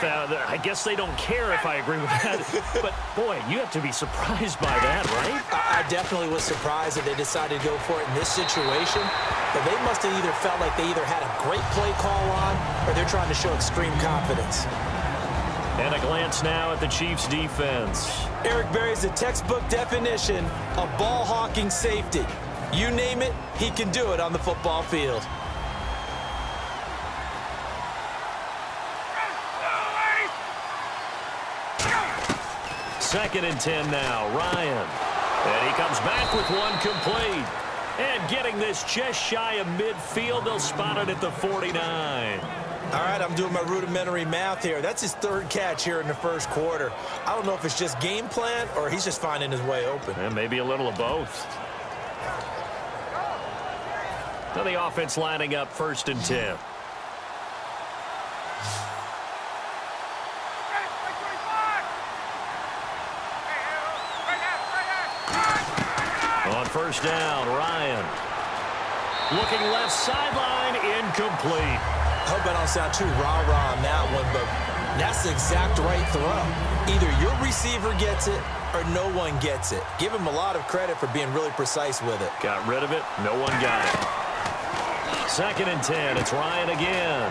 I guess they don't care if I agree with that. But, boy, you have to be surprised by that, right? I definitely was surprised that they decided to go for it in this situation. But they must have either felt like they either had a great play call on or they're trying to show extreme confidence. And a glance now at the Chiefs' defense. Eric Berry's the textbook definition of ball-hawking safety. You name it, he can do it on the football field. Second and 10 now, Ryan. And he comes back with one complete. And getting this just shy of midfield, they'll spot it at the 49. All right, I'm doing my rudimentary math here. That's his third catch here in the first quarter. I don't know if it's just game plan or he's just finding his way open. And maybe a little of both. Now the offense lining up first and 10. On first down, Ryan. Looking left sideline, incomplete. I hope I don't sound too rah-rah on that one, but that's the exact right throw. Either your receiver gets it or no one gets it. Give him a lot of credit for being really precise with it. Got rid of it. No one got it. Second and 10. It's Ryan again.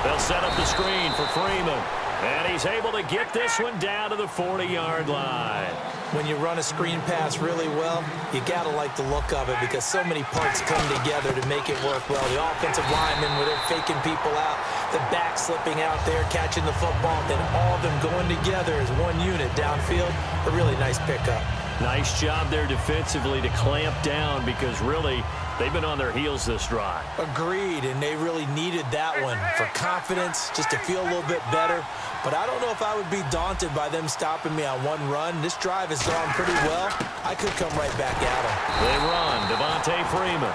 They'll set up the screen for Freeman. And he's able to get this one down to the 40-yard line. When you run a screen pass really well, you got to like the look of it because so many parts come together to make it work well. The offensive linemen, where they're faking people out, the back slipping out there, catching the football, then all of them going together as one unit downfield. A really nice pickup. Nice job there defensively to clamp down because really they've been on their heels this drive. Agreed, and they really needed that one for confidence, just to feel a little bit better. But I don't know if I would be daunted by them stopping me on one run. This drive has gone pretty well. I could come right back at them. They run. Devontae Freeman.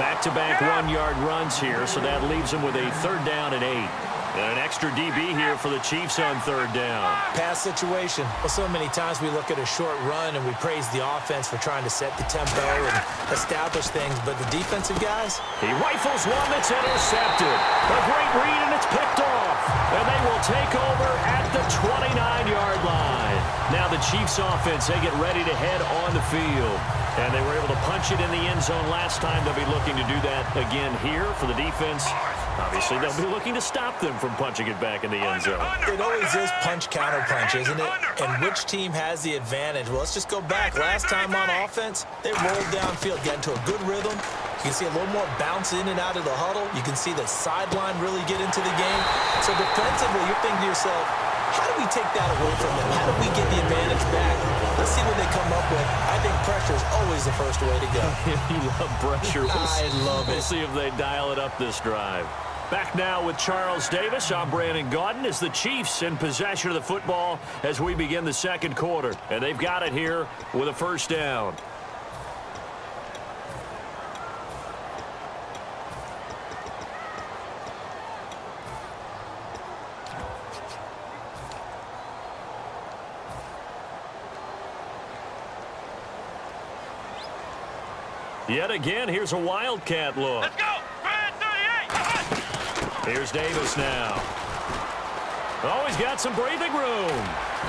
Back-to-back one-yard runs here, so that leaves them with a third down and 8. And an extra DB here for the Chiefs on third down. Pass situation. Well, so many times we look at a short run and we praise the offense for trying to set the tempo and establish things. But the defensive guys? He rifles one that's intercepted. A great read, and it's picked off. And they will take over at the 29-yard line. Now the Chiefs offense, they get ready to head on the field. And they were able to punch it in the end zone last time. They'll be looking to do that again here for the defense. Obviously, they'll be looking to stop them from punching it back in the end zone. It always is punch-counter-punch, isn't it? And which team has the advantage? Well, let's just go back. Last time on offense, they rolled downfield, get into a good rhythm. You can see a little more bounce in and out of the huddle. You can see the sideline really get into the game. So defensively, you're thinking to yourself, how do we take that away from them? How do we get the advantage back? Let's see what they come up with. I think pressure is always the first way to go. You love pressure. I love it. We'll see if they dial it up this drive. Back now with Charles Davis. I'm Brandon Gaudin as the Chiefs in possession of the football as we begin the second quarter. And they've got it here with a first down. Yet again, here's a Wildcat look. Let's go! Here's Davis now. Oh, he's got some breathing room.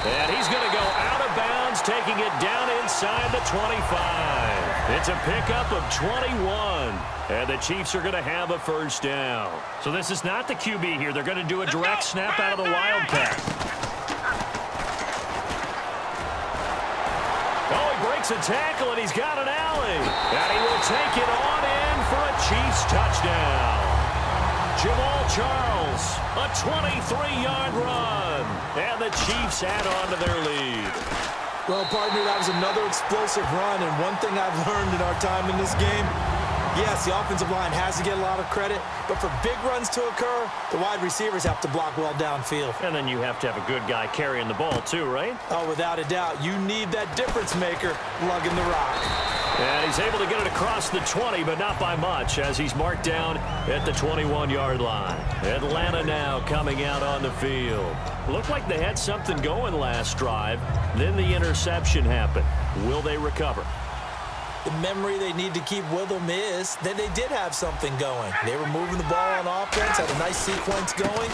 And he's going to go out of bounds, taking it down inside the 25. It's a pickup of 21. And the Chiefs are going to have a first down. So this is not the QB here. They're going to do a direct snap out of the Wildcat. Oh, he breaks a tackle, and he's got an alley. And he will take it on in for a Chiefs touchdown. Jamal Charles, a 23-yard run, and the Chiefs add on to their lead. Well, partner, that was another explosive run, and one thing I've learned in our time in this game, yes, the offensive line has to get a lot of credit, but for big runs to occur, the wide receivers have to block well downfield. And then you have to have a good guy carrying the ball too, right? Oh, without a doubt, you need that difference maker lugging the rock. And he's able to get it across the 20, but not by much, as he's marked down at the 21-yard line. Atlanta now coming out on the field. Looked like they had something going last drive. Then the interception happened. Will they recover? The memory they need to keep with them is that they did have something going. They were moving the ball on offense, had a nice sequence going.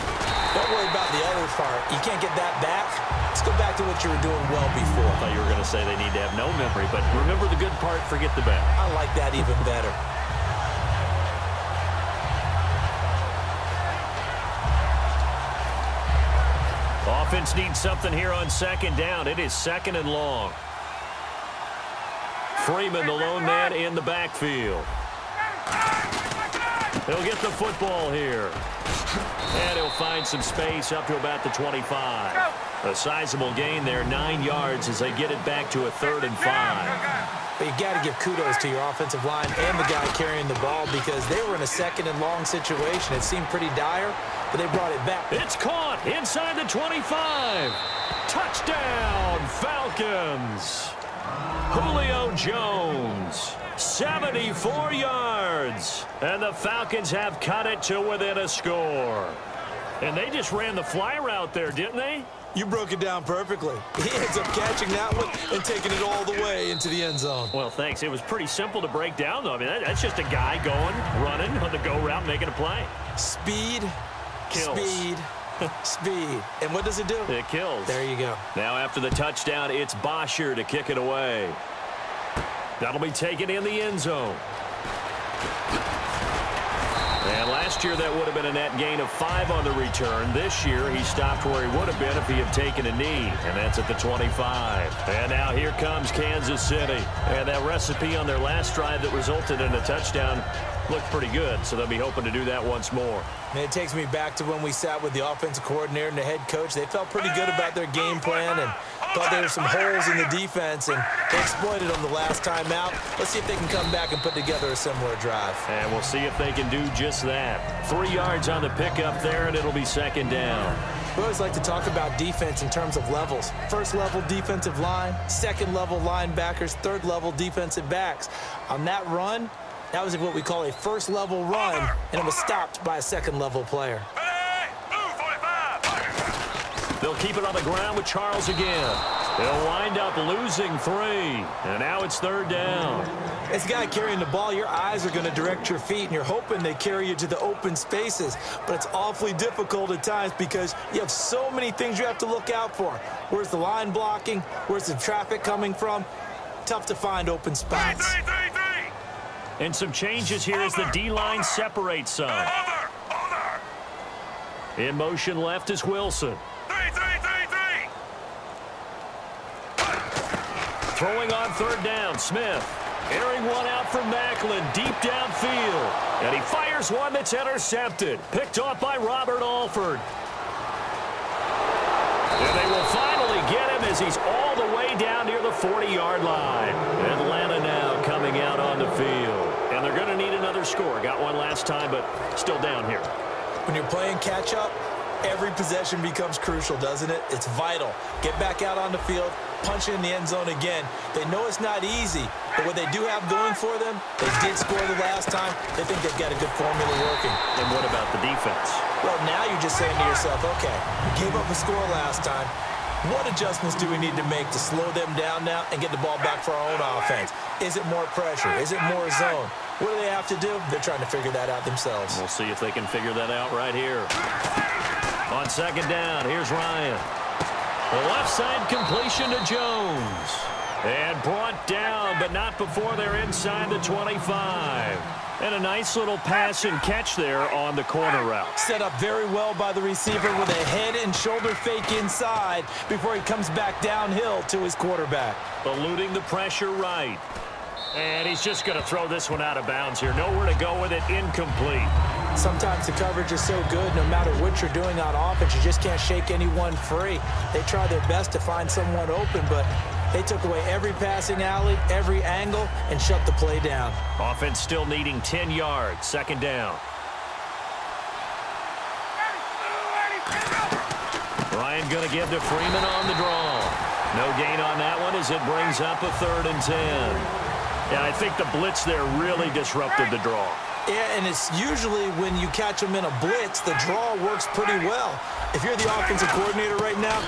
Don't worry about the other part. You can't get that back. Let's go back to what you were doing well before. I thought you were going to say they need to have no memory, but remember the good part, forget the bad. I like that even better. Offense needs something here on second down. It is second and long. Freeman, the lone man in the backfield. He'll get the football here. And he'll find some space up to about the 25. A sizable gain there, 9 yards as they get it back to a 3rd and 5. But you got to give kudos to your offensive line and the guy carrying the ball because they were in a second and long situation. It seemed pretty dire, but they brought it back. It's caught inside the 25. Touchdown, Falcons. Julio Jones, 74 yards. And the Falcons have cut it to within a score. And they just ran the fly route there, didn't they? You broke it down perfectly. He ends up catching that one and taking it all the way into the end zone. Well, thanks. It was pretty simple to break down, though. I mean, that's just a guy going, running on the go route, making a play. Speed, kills. Speed, speed. And what does it do? It kills. There you go. Now after the touchdown, it's Bosher to kick it away. That'll be taken in the end zone. And last year, that would have been a net gain of 5 on the return. This year, he stopped where he would have been if he had taken a knee, and that's at the 25. And now here comes Kansas City. And that recipe on their last drive that resulted in a touchdown looked pretty good, so they'll be hoping to do that once more. And it takes me back to when we sat with the offensive coordinator and the head coach. They felt pretty good about their game plan and thought there were some holes in the defense, and they exploited them the last time out. Let's see if they can come back and put together a similar drive. And we'll see if they can do just that. 3 yards on the pickup there, and it'll be second down. We always like to talk about defense in terms of levels. First level defensive line, second level linebackers, third level defensive backs. On that run, that was what we call a first level run, and it was stopped by a second level player. They'll keep it on the ground with Charles again. They'll wind up losing 3. And now it's 3rd down. As a guy carrying the ball, your eyes are going to direct your feet, and you're hoping they carry you to the open spaces. But it's awfully difficult at times because you have so many things you have to look out for. Where's the line blocking? Where's the traffic coming from? Tough to find open spots. And some changes here as the D-line separates some. In motion left is Wilson. Throwing on 3rd down, Smith. Airing one out from Macklin, deep downfield. And he fires one that's intercepted. Picked off by Robert Alford. And they will finally get him as he's all the way down near the 40-yard line. Atlanta now coming out on the field. And they're going to need another score. Got one last time, but still down here. When you're playing catch-up, every possession becomes crucial, doesn't it? It's vital. Get back out on the field, punch it in the end zone again. They know it's not easy, but what they do have going for them, they did score the last time. They think they've got a good formula working. And what about the defense? Well, now you're just saying to yourself, okay, we gave up a score last time. What adjustments do we need to make to slow them down now and get the ball back for our own offense? Is it more pressure? Is it more zone? What do they have to do? They're trying to figure that out themselves. We'll see if they can figure that out right here. On second down, here's Ryan. The left side completion to Jones. And brought down, but not before they're inside the 25. And a nice little pass and catch there on the corner route. Set up very well by the receiver with a head and shoulder fake inside before he comes back downhill to his quarterback. Eluding the pressure right. And he's just going to throw this one out of bounds here. Nowhere to go with it, incomplete. Sometimes the coverage is so good, no matter what you're doing on offense, you just can't shake anyone free. They try their best to find someone open, but they took away every passing alley, every angle, and shut the play down. Offense still needing 10 yards, second down. Ryan going to give to Freeman on the draw. No gain on that one as it brings up a 3rd and 10. Yeah, I think the blitz there really disrupted the draw. Yeah, and it's usually when you catch them in a blitz, the draw works pretty well. If you're the offensive coordinator right now,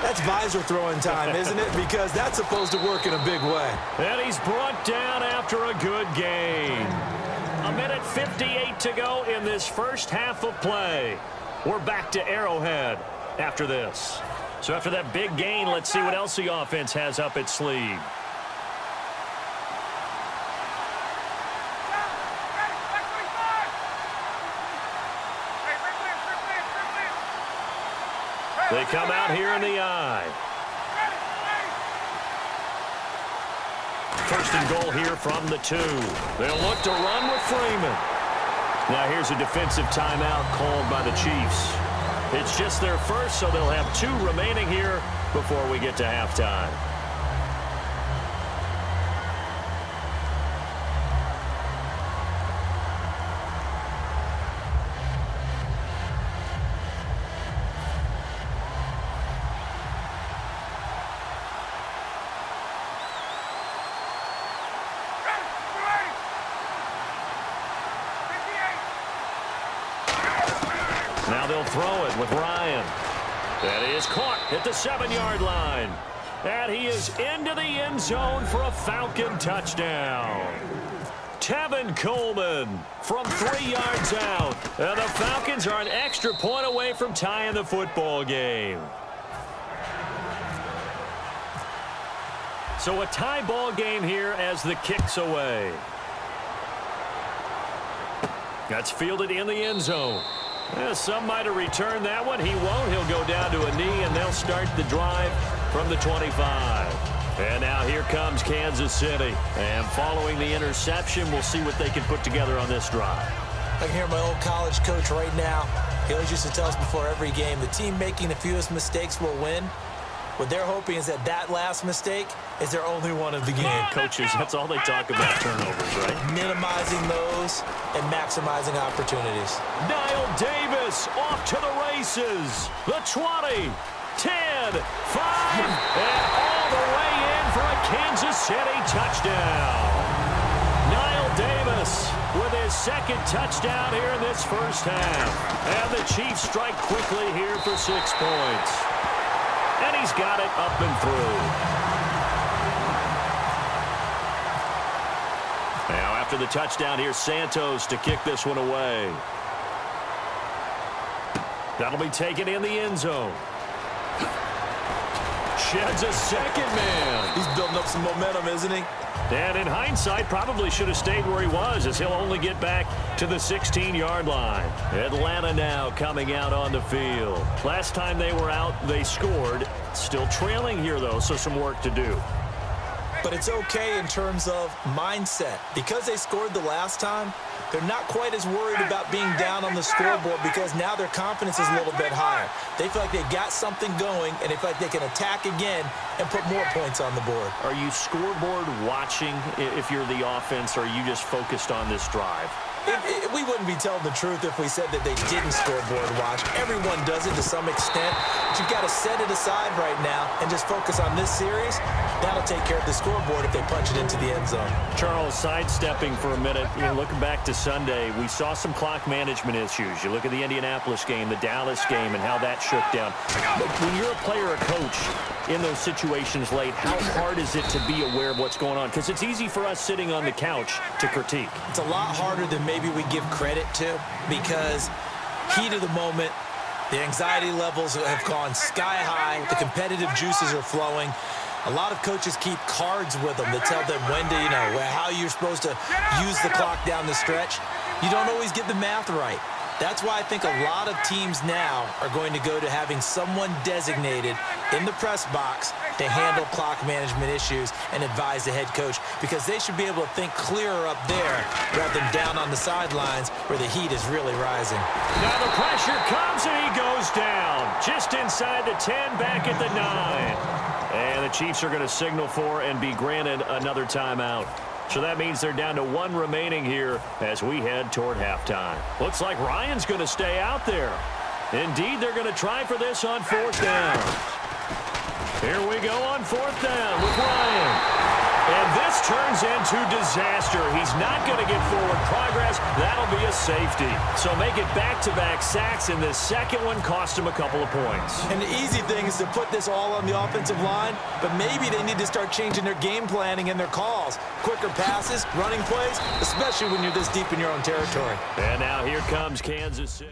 that's visor throwing time, isn't it? Because that's supposed to work in a big way. And he's brought down after a good gain. 1:58 to go in this first half of play. We're back to Arrowhead. after this. So after that big gain, let's see what else the offense has up its sleeve. They come out here in the I. First and goal here from the 2. They'll look to run with Freeman. Now here's a defensive timeout called by the Chiefs. It's just their first, so they'll have 2 remaining here before we get to halftime. Now they'll throw it with Ryan. That is caught at the 7-yard line. And he is into the end zone for a Falcon touchdown. Tevin Coleman from 3 yards out. And the Falcons are an extra point away from tying the football game. So a tie ball game here as the kick's away. That's fielded in the end zone. Some might have returned that one. He won't. He'll go down to a knee, and they'll start the drive from the 25. And now here comes Kansas City. And following the interception, we'll see what they can put together on this drive. I can hear my old college coach right now. He always used to tell us before every game, the team making the fewest mistakes will win. What they're hoping is that that last mistake is their only one of the game. Coaches, that's all they talk about, turnovers, right? Minimizing those and maximizing opportunities. Niall Davis off to the races. The 20, 10, 5, and all the way in for a Kansas City touchdown. Niall Davis with his second touchdown here in this first half. And the Chiefs strike quickly here for 6 points. And he's got it up and through. Now after the touchdown, here's Santos to kick this one away. That'll be taken in the end zone. Sheds a second man. He's building up some momentum, isn't he? And in hindsight, probably should have stayed where he was, as he'll only get back to the 16-yard line. Atlanta now coming out on the field. Last time they were out, they scored. Still trailing here, though, so some work to do. But it's okay in terms of mindset. Because they scored the last time, they're not quite as worried about being down on the scoreboard because now their confidence is a little bit higher. They feel like they got something going, and they feel like they can attack again and put more points on the board. Are you scoreboard watching if you're the offense, or are you just focused on this drive? We wouldn't be telling the truth if we said that they didn't scoreboard watch. Everyone does it to some extent. But you've got to set it aside right now and just focus on this series. That'll take care of the scoreboard if they punch it into the end zone. Charles, sidestepping for a minute, looking back to Sunday, we saw some clock management issues. You look at the Indianapolis game, the Dallas game, and how that shook down. But when you're a player or coach in those situations late, how hard is it to be aware of what's going on? Because it's easy for us sitting on the couch to critique. It's a lot harder than maybe we give credit to, because heat of the moment, the anxiety levels have gone sky high, the competitive juices are flowing. A lot of coaches keep cards with them that tell them when to, how you're supposed to use the clock down the stretch. You don't always get the math right. That's why I think a lot of teams now are going to go to having someone designated in the press box to handle clock management issues and advise the head coach, because they should be able to think clearer up there rather than down on the sidelines where the heat is really rising. Now the pressure comes and he goes down. Just inside the 10, back at the 9. And the Chiefs are going to signal for and be granted another timeout. So that means they're down to 1 remaining here as we head toward halftime. Looks like Ryan's going to stay out there. Indeed, they're going to try for this on 4th down. Here we go on 4th down with Ryan. And this turns into disaster. He's not going to get forward progress. That'll be a safety. So make it back-to-back sacks, and the second one cost him a couple of points. And the easy thing is to put this all on the offensive line, but maybe they need to start changing their game planning and their calls. Quicker passes, running plays, especially when you're this deep in your own territory. And now here comes Kansas City.